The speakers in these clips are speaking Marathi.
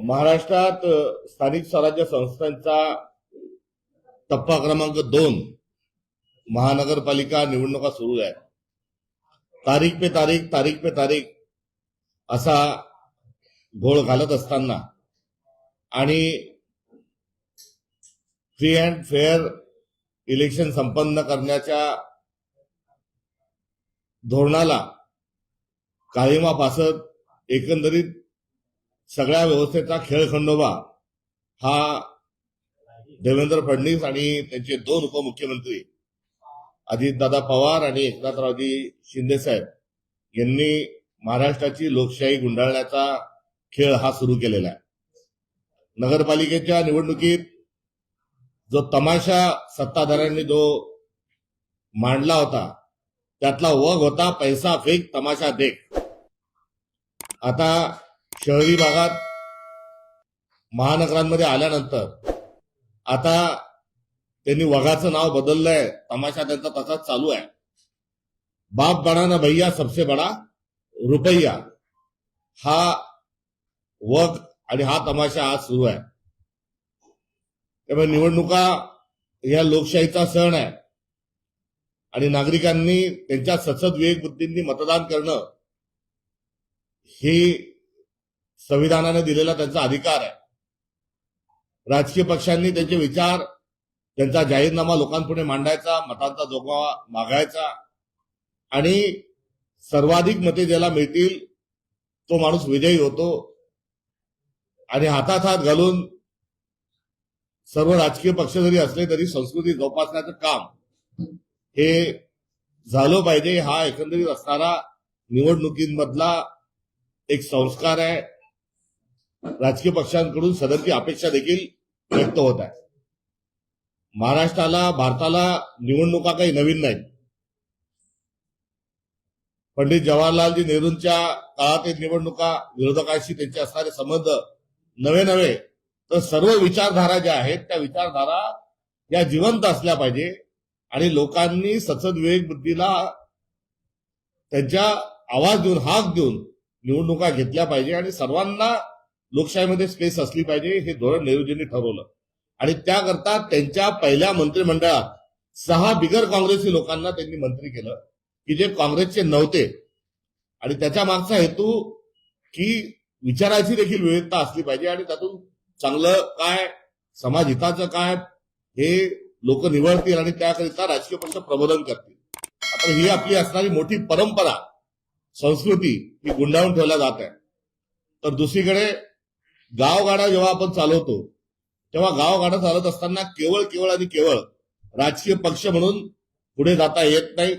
महाराष्ट्रात स्थानिक स्वराज्य संस्थांचा टप्पा क्रमांक 2 महानगरपालिका निवडणुका सुरू आहे. तारीख पे तारीख असा घोळ घालत असताना आणि फ्री अँड फेअर इलेक्शन संपन्न करण्याच्या धोरणाला काळिमा फासत एकंदरीत सगळ्या व्यवस्थेचा खेळखंडोबा हा देवेंद्र फडणवीस आणि त्यांचे 2 उपमुख्यमंत्री अजितदादा पवार आणि एकनाथरावजी शिंदे साहेब यांनी महाराष्ट्राची लोकशाही गुंडाळण्याचा खेळ हा सुरू केलेला आहे. नगरपालिकेच्या निवडणुकीत जो तमाशा सत्ताधाऱ्यांनी जो मांडला होता त्यातला वग होता पैसा फेक तमाशा देख. आता शहरी भागात महानगरांमध्ये आल्यानंतर आता त्यांनी वगाचं नाव बदललंय. तमाशा त्यांचा तसाच चालू आहे. बाप बडा ना भैया सबसे बडा रुपया हा वग आणि हा तमाशा आज सुरू आहे. त्यामुळे निवडणुका या लोकशाहीचा सण आहे आणि नागरिकांनी त्यांच्या सतत विवेक बुद्धींनी मतदान करणं हे संविधानाने दिलेला त्यांचा अधिकार आहे. राजकीय पक्षांनी त्यांचे विचार त्यांचा जाहीरनामा लोकांपुढे मांडायचा, मतांचा जोगवा मागायचा आणि सर्वाधिक मते ज्याला मिळतील तो माणूस विजयी होतो. आणि हातात हात घालून सर्व राजकीय पक्ष जरी असले तरी संस्कृती जोपासण्याचं काम हे झालं पाहिजे. हा एकंदरीत असणारा निवडणुकीमधला एक संस्कार आहे. राजकीय पक्षांकडून सदरची अपेक्षा देखील व्यक्त होत आहे. महाराष्ट्राला, भारताला निवडणुका काही नवीन नाहीत. पंडित जवाहरलालजी नेहरूंच्या काळातील निवडणुका, विरोधकांशी त्यांचे असणारे संबंध नवे तर सर्व विचारधारा ज्या आहेत त्या विचारधारा या जिवंत असल्या पाहिजे आणि लोकांनी सतत विवेक बुद्धीला त्यांच्या आवाज देऊन, हाक देऊन निवडणुका घेतल्या पाहिजे आणि सर्वांना लोकशाहीमध्ये स्पेस असली पाहिजे हे धोरण नेहरूजींनी ठरवलं. आणि त्याकरता त्यांच्या पहिल्या मंत्रिमंडळात 6 बिगर काँग्रेसी लोकांना त्यांनी मंत्री केलं की जे काँग्रेसचे नव्हते. आणि त्याच्या मागचा हेतू की विचाराची देखील विविधता असली पाहिजे आणि त्यातून चांगलं काय, समाजहिताचं काय हे लोक निवडतील आणि त्याकरिता राजकीय पक्ष प्रबोधन करतील. आता ही आपली असणारी मोठी परंपरा, संस्कृती ही गुंडाळून ठेवल्या जात आहे. तर दुसरीकडे गावगाडा जेव्हा आपण चालवतो तेव्हा गावगाडा चालत असताना केवळ राजकीय पक्ष म्हणून पुढे जाता येत नाही.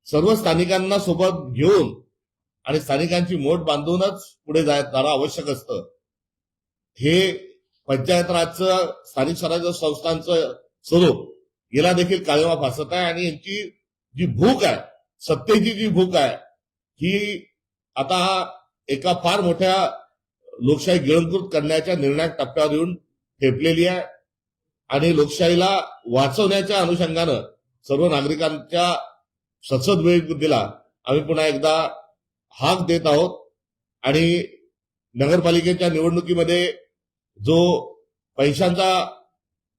सर्व स्थानिकांना सोबत घेऊन आणि स्थानिकांची मोठ बांधूनच पुढे जाणं आवश्यक असतं. हे पंचायत राजचं, स्थानिक स्वराज्य संस्थांचं स्वरूप याला देखील काळिमा फासत आहे आणि यांची जी भूक आहे, सत्तेची जी भूक आहे ही आता एका फार मोठ्या लोकशाही गिळंकृत करण्याच्या निर्णायक टप्प्यावर येऊन ठेपलेली आहे. आणि लोकशाहीला वाचवण्याच्या अनुषंगानं सर्व नागरिकांच्या सतत विवेक बुद्धीला आम्ही पुन्हा एकदा हाक देत आहोत. आणि नगरपालिकेच्या निवडणुकीमध्ये जो पैशांचा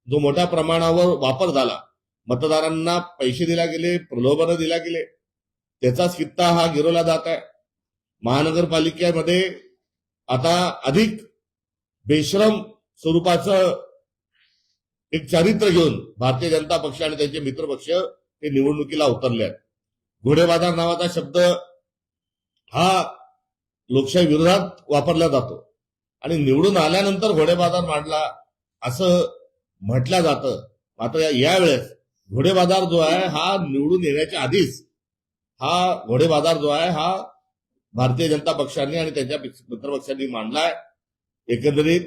जो मोठ्या प्रमाणावर वापर झाला, मतदारांना पैसे दिले गेले, प्रलोभनं दिल्या गेले, त्याचाच कित्ता हा गिरवला जात आहे. महानगरपालिकेमध्ये आता अधिक बेशरम स्वरूपाचं एक चारित्र्य घेऊन भारतीय जनता पक्ष आणि त्यांचे मित्रपक्ष हे निवडणुकीला उतरले आहेत. घोडेबाजार नावाचा शब्द हा लोकशाही विरोधात वापरला जातो आणि निवडून आल्यानंतर घोडेबाजार मांडला असं म्हटलं जातं. मात्र यावेळेस घोडेबाजार जो आहे हा निवडून येण्याच्या आधीच हा घोडेबाजार जो आहे हा भारतीय जनता पक्षांनी आणि त्यांच्या मित्रपक्षांनी मांडलाय. एकंदरीत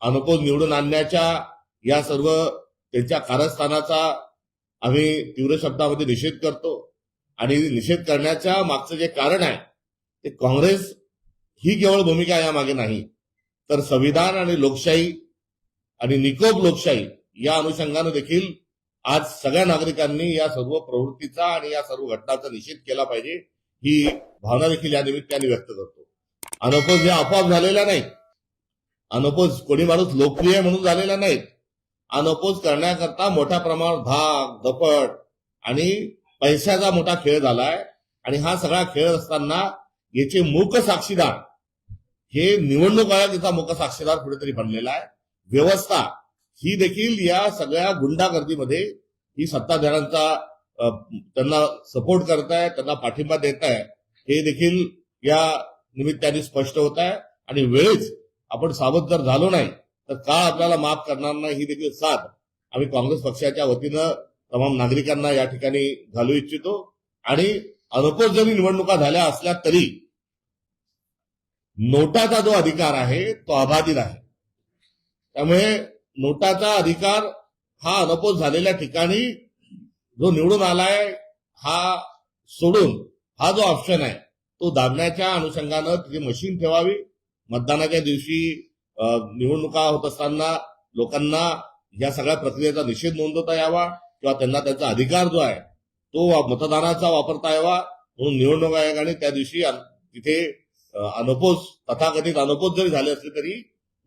अनुपोज निवडून आणण्याच्या या सर्व त्यांच्या कारस्थानाचा आम्ही तीव्र शब्दामध्ये निषेध करतो. आणि निषेध करण्याच्या मागचं जे कारण आहे ते काँग्रेस ही केवळ भूमिका यामागे नाही, तर संविधान आणि लोकशाही आणि निकोप लोकशाही या अनुषंगानं देखील आज सगळ्या नागरिकांनी या सर्व प्रवृत्तीचा आणि या सर्व घटनांचा निषेध केला पाहिजे ही भावना देखील या निमित्ताने व्यक्त करतो. अनुपोज हे आपोआप झालेला नाही. अनपोज कोणी माणूस लोकप्रिय म्हणून झालेला नाहीत. अनपोज करण्याकरता मोठ्या प्रमाणावर धाक दपट आणि पैशाचा मोठा खेळ झालाय. आणि हा सगळा खेळ असताना याचे मूक साक्षीदार हे निवडणूक आयोग याचा मूक साक्षीदार कुठेतरी बनलेला आहे. व्यवस्था ही देखील या सगळ्या गुंडागर्दीमध्ये ही सत्ताधाऱ्यांचा त्यांना सपोर्ट करताय, त्यांना पाठिंबा देत आहे, हे देखील या निमित्ताने स्पष्ट होत आहे. आणि वेळेच आपण सावध जर झालो नाही तर काळ आपल्याला माफ करणार नाही, ही देखील साथ आम्ही काँग्रेस पक्षाच्या वतीनं तमाम नागरिकांना या ठिकाणी घालू इच्छितो. आणि अनपोज जरी निवडणुका झाल्या असल्या तरी नोटाचा जो अधिकार आहे तो अबाधित आहे. त्यामुळे नोटाचा अधिकार हा अनपोज झालेल्या ठिकाणी जो निवडून आलाय हा सोडून हा जो ऑप्शन आहे तो दाबण्याच्या अनुषंगानं तिथे मशीन ठेवावी. मतदानाच्या दिवशी निवडणुका होत असताना लोकांना या सगळ्या प्रक्रियेचा निषेध नोंदवता यावा किंवा त्यांना त्यांचा अधिकार जो आहे तो मतदानाचा वापरता यावा म्हणून निवडणूक आयोगाने त्या दिवशी तिथे अनपोज तथाकथित अनपोज जरी झाले असले तरी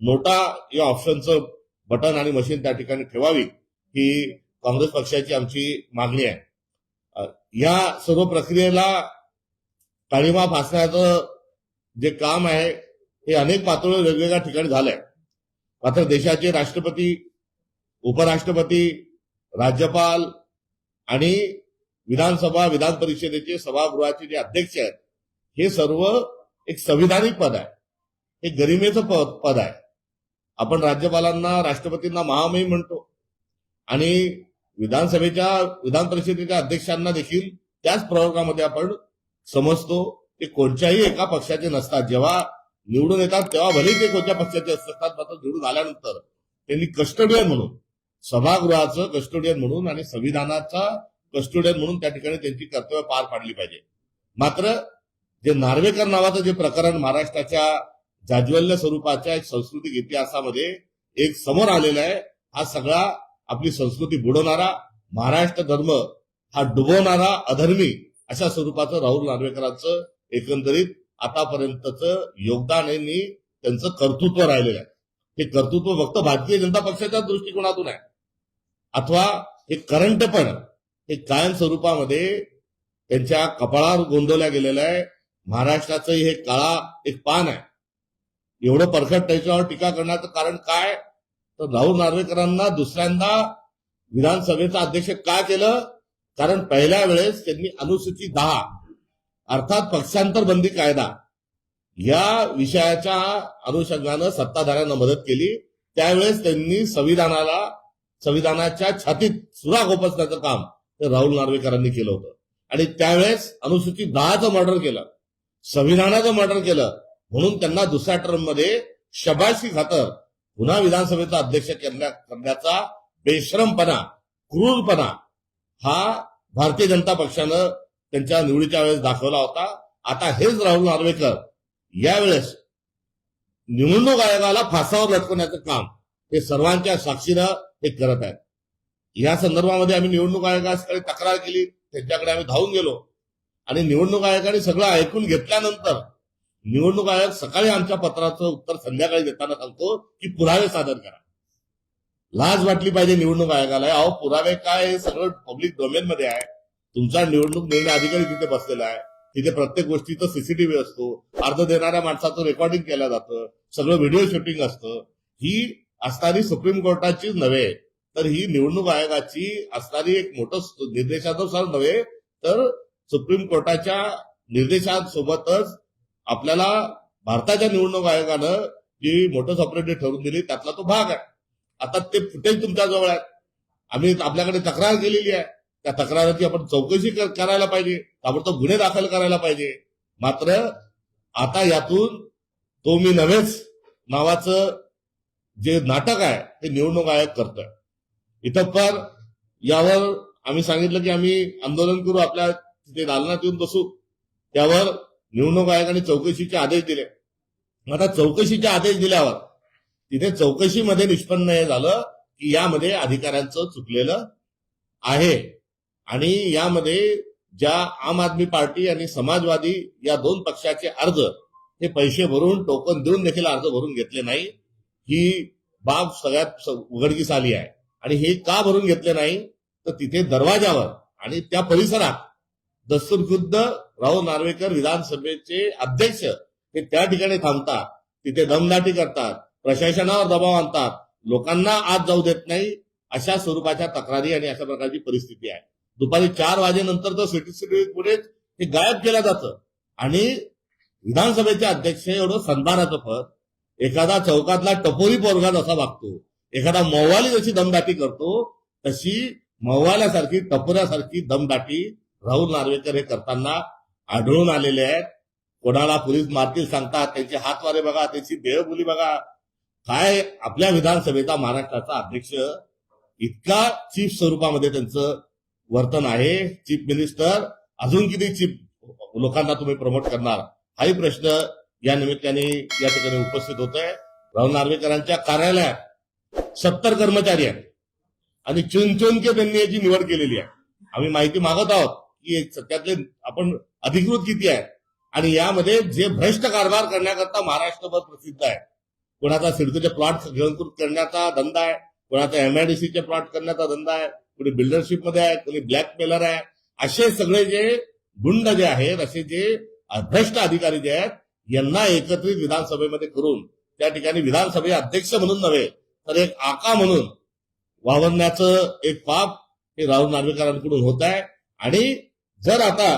नोटा या ऑप्शनचं बटन आणि मशीन त्या ठिकाणी ठेवावी, ही काँग्रेस पक्षाची आमची मागणी आहे. या सर्व प्रक्रियेला काळीमा फासण्याचं जे काम आहे हे अनेक पातळीवर वेगवेगळ्या ठिकाणी झालंय. मात्र देशाचे राष्ट्रपती, उपराष्ट्रपती, राज्यपाल आणि विधानसभा विधान परिषदेचे सभागृहाचे जे अध्यक्ष आहेत हे सर्व एक संविधानिक पद आहे, हे गरिमेचं पद आहे. आपण राज्यपालांना राष्ट्रपतींना महामहिम म्हणतो आणि विधान परिषदेच्या अध्यक्षांना देखील त्याच प्रवर्गामध्ये आपण समजतो. ते कोणत्याही एका पक्षाचे नसतात. जेव्हा निवडून येतात तेव्हा भले ते कोणत्या पक्षाचे असतात, मात्र निवडून आल्यानंतर त्यांनी कस्टोडियन म्हणून, सभागृहाचं कस्टोडियन म्हणून आणि संविधानाचा कस्टोडियन म्हणून त्या ठिकाणी त्यांची कर्तव्य पार पाडली पाहिजे. मात्र जे नार्वेकर नावाचं जे प्रकरण महाराष्ट्राच्या जाज्वल्य स्वरूपाच्या एक सांस्कृतिक इतिहासामध्ये एक समोर आलेला आहे, हा सगळा आपली संस्कृती बुडवणारा, महाराष्ट्र धर्म हा डुबवणारा अधर्मी अशा स्वरूपाचं राहुल नार्वेकरांचं एकंदरीत आतापर्यंतचं योगदान यांनी त्यांचं कर्तृत्व राहिलेलं आहे. हे कर्तृत्व फक्त भारतीय जनता पक्षाच्या दृष्टिकोनातून आहे अथवा हे करंटपण हे कायम स्वरूपामध्ये त्यांच्या कपाळावर गोंदवल्या गेलेलं आहे. महाराष्ट्राचं हे काळा एक पान आहे. एवढं परखड त्याच्यावर टीका करण्याचं कारण काय, तर राहुल नार्वेकरांना दुसऱ्यांदा विधानसभेचा अध्यक्ष का केलं, कारण पहिल्या वेळेस त्यांनी अनुसूचित 10 अर्थात पक्षांतर बंदी कायदा या विषयाच्या अनुषंगानं सत्ताधाऱ्यांना मदत केली. त्यावेळेस त्यांनी संविधानाच्या छातीत सुरा गोपसण्याचं काम ते राहुल नार्वेकरांनी केलं होतं. आणि त्यावेळेस अनुसूचित 10चं मर्डर केलं, संविधानाचं मर्डर केलं, म्हणून त्यांना दुसऱ्या टर्म मध्ये शबाशी खातर पुन्हा विधानसभेचा अध्यक्ष करण्याचा बेशरमपणा, क्रूरपणा हा भारतीय जनता पक्षानं त्यांच्या निवडीच्या वेळेस दाखवला होता. आता हेच राहुल नार्वेकर यावेळेस निवडणूक आयोगाला फासावर लटकवण्याचं काम हे सर्वांच्या साक्षीनं हे करत आहेत. या संदर्भामध्ये आम्ही निवडणूक आयोगाकडे तक्रार केली, त्यांच्याकडे आम्ही धावून गेलो आणि निवडणूक आयोगाने सगळं ऐकून घेतल्यानंतर निवडणूक आयोग सकाळी आमच्या पत्राचं उत्तर संध्याकाळी देताना सांगतो की पुरावे सादर करा. लाज वाटली पाहिजे निवडणूक आयोगाला. अहो पुरावे काय, हे सगळं पब्लिक डोमेन मध्ये आहे. तुमचा निवडणूक निर्णय अधिकारी तिथे बसलेला आहे, तिथे प्रत्येक गोष्टीचं सीसीटीव्ही असतो, अर्ज देणाऱ्या माणसाचं रेकॉर्डिंग केलं जातं, सगळं व्हिडिओ शूटिंग असतं. ही असणारी सुप्रीम कोर्टाचीच नव्हे तर ही निवडणूक आयोगाची असणारी एक मोठं निर्देशानुसार नव्हे तर सुप्रीम कोर्टाच्या निर्देशांसोबतच आपल्याला भारताच्या निवडणूक आयोगानं जी मोटर्स ऑपरेटिव्ह ठरवून दिली त्यातला तो भाग आहे. आता ते फुटेज तुमच्या जवळ आहे. आम्ही आपल्याकडे तक्रार केलेली आहे, त्या तक्राराची आपण चौकशी करायला पाहिजे, ताबडतोब गुन्हे दाखल करायला पाहिजे. मात्र आता यातून तो मी नव्हेच नावाचं जे नाटक आहे ते निवडणूक आयोग करतोय. इतपर यावर आम्ही सांगितलं की आम्ही आंदोलन करू, आपल्या तिथे दालनात येऊन बसू. त्यावर निवडणूक आयोगाने चौकशीचे आदेश दिले. आता चौकशीचे आदेश दिल्यावर तिथे चौकशीमध्ये निष्पन्न हे झालं की यामध्ये अधिकाऱ्यांचं चुकलेलं आहे आणि यामध्ये ज्या आम आदमी पार्टी आणि समाजवादी या दोन पक्षाचे अर्ज हे पैसे भरून टोकन देऊन देखील अर्ज भरून घेतले नाही. ही बाब सगळ्यात उघडकीस आली आहे. आणि हे का भरून घेतले नाही तर तिथे दरवाजावर आणि त्या परिसरात दस्तूरखुद्द राहुल नार्वेकर विधानसभेचे अध्यक्ष हे त्या ठिकाणी थांबतात, तिथे दमदाटी करतात, प्रशासनावर दबाव आणतात, लोकांना आत जाऊ देत नाही, अशा स्वरूपाच्या तक्रारी आणि अशा प्रकारची परिस्थिती आहे. दुपारी 4 वाजेनंतर तर सिटी पुढे हे गायब केलं जातं. आणि विधानसभेचे अध्यक्ष एवढं सन्मानाचं पद, एखादा चौकातला टपोरी पोरगा जसा वागतो, एखादा मौवाली जशी दमदाटी करतो, तशी मौवाल्यासारखी टपोऱ्यासारखी दमदाटी राहुल नार्वेकर हे करताना आढळून आलेले आहेत. कोणाला पोलीस मारतील सांगतात, त्यांचे हातवारे बघा, त्यांची देहबोली बघा. काय आपल्या विधानसभेचा महाराष्ट्राचा अध्यक्ष इतका चीफ स्वरूपामध्ये त्यांचं वर्तन आहे. चीफ मिनिस्टर अजून किती चीफ लोकांना तुम्ही प्रमोट करणार, हाही प्रश्न या निमित्ताने या ठिकाणी उपस्थित होत आहे. राहुल नार्वेकरांच्या कार्यालयात 70 कर्मचारी आहेत आणि चुनचुनके त्यांनी याची निवड केलेली आहे. आम्ही माहिती मागत आहोत की त्यातले आपण अधिकृत किती आहे आणि यामध्ये जे भ्रष्ट कारभार करण्याकरता महाराष्ट्रभर प्रसिद्ध आहे. कोणाचा सिडकोचे प्लॉट घेऊन करण्याचा धंदा आहे, कोणाचा एमआयडीसीचे प्लॉट करण्याचा धंदा आहे, कोणी बिल्डरशिप मध्ये आहे, कोणी ब्लॅकमेलर आहे. असे सगळे जे गुंड जे आहेत, असे जे भ्रष्ट अधिकारी जे आहेत, यांना एकत्रित विधानसभेमध्ये करून त्या ठिकाणी विधानसभे अध्यक्ष म्हणून नव्हे तर एक आका म्हणून वावरण्याचं एक पाप हे राहुल नार्वेकरांकडून होत आहे. आणि जर आता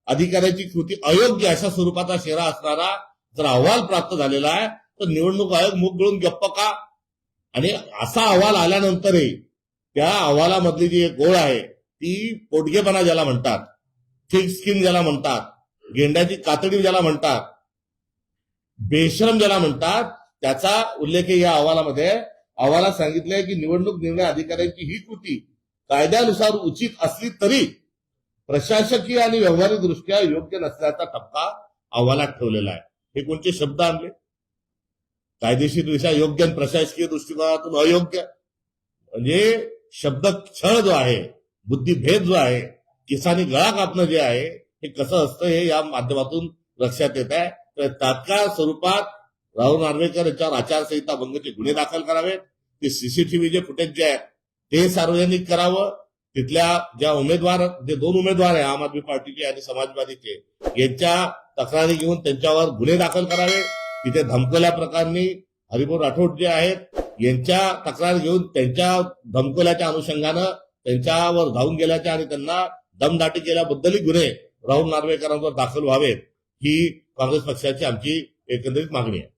अधिकाऱ्याची कृती अयोग्य अशा स्वरूपाचा शेरा असणारा जर अहवाल प्राप्त झालेला आहे तर निवडणूक आयोग मुख गिळून गप्प का? आणि असा अहवाल आल्यानंतरही त्या अहवालामधली जी एक ओळ आहे ती पोटगेपणा ज्याला म्हणतात, थिक स्किन ज्याला म्हणतात, गेंड्याची कातडी ज्याला म्हणतात, बेशरम ज्याला म्हणतात, त्याचा उल्लेख या अहवालामध्ये अहवालात सांगितलंय की निवडणूक निर्णय अधिकाऱ्यांची ही कृती कायद्यानुसार उचित असली तरी प्रशासकीय आणि व्यावहारिक दृष्ट्या योग्य नसल्याचा ठपका अहवालात ठेवलेला आहे. हे कोणते शब्द आणले? कायदेशीररित्या योग्य आणि प्रशासकीय दृष्टिकोनातून अयोग्य. म्हणजे शब्द छळ जो आहे, बुद्धिभेद जो आहे, किसानी गळा कापणं जे आहे, हे कसं असतं हे या माध्यमातून लक्षात येत आहे. तर तात्काळ स्वरूपात राहुल नार्वेकर यांच्यावर आचारसंहिता भंगचे गुन्हे दाखल करावेत. ते सीसीटीव्ही जे फुटेज जे आहे ते सार्वजनिक करावं. तिथल्या ज्या उमेदवार, जे 2 उमेदवार आहे आम आदमी पार्टीचे आणि समाजवादीचे, यांच्या तक्रारी घेऊन त्यांच्यावर गुन्हे दाखल करावे. तिथे धमकवल्या प्रकरणी हरिभाऊ राठोड जे आहेत यांच्या तक्रार घेऊन त्यांच्या धमकवल्याच्या अनुषंगानं त्यांच्यावर धावून गेल्याच्या आणि त्यांना दमदाटी केल्याबद्दलही गुन्हे राहुल नार्वेकरांवर दाखल व्हावेत, ही काँग्रेस पक्षाची आमची एकंदरीत मागणी आहे.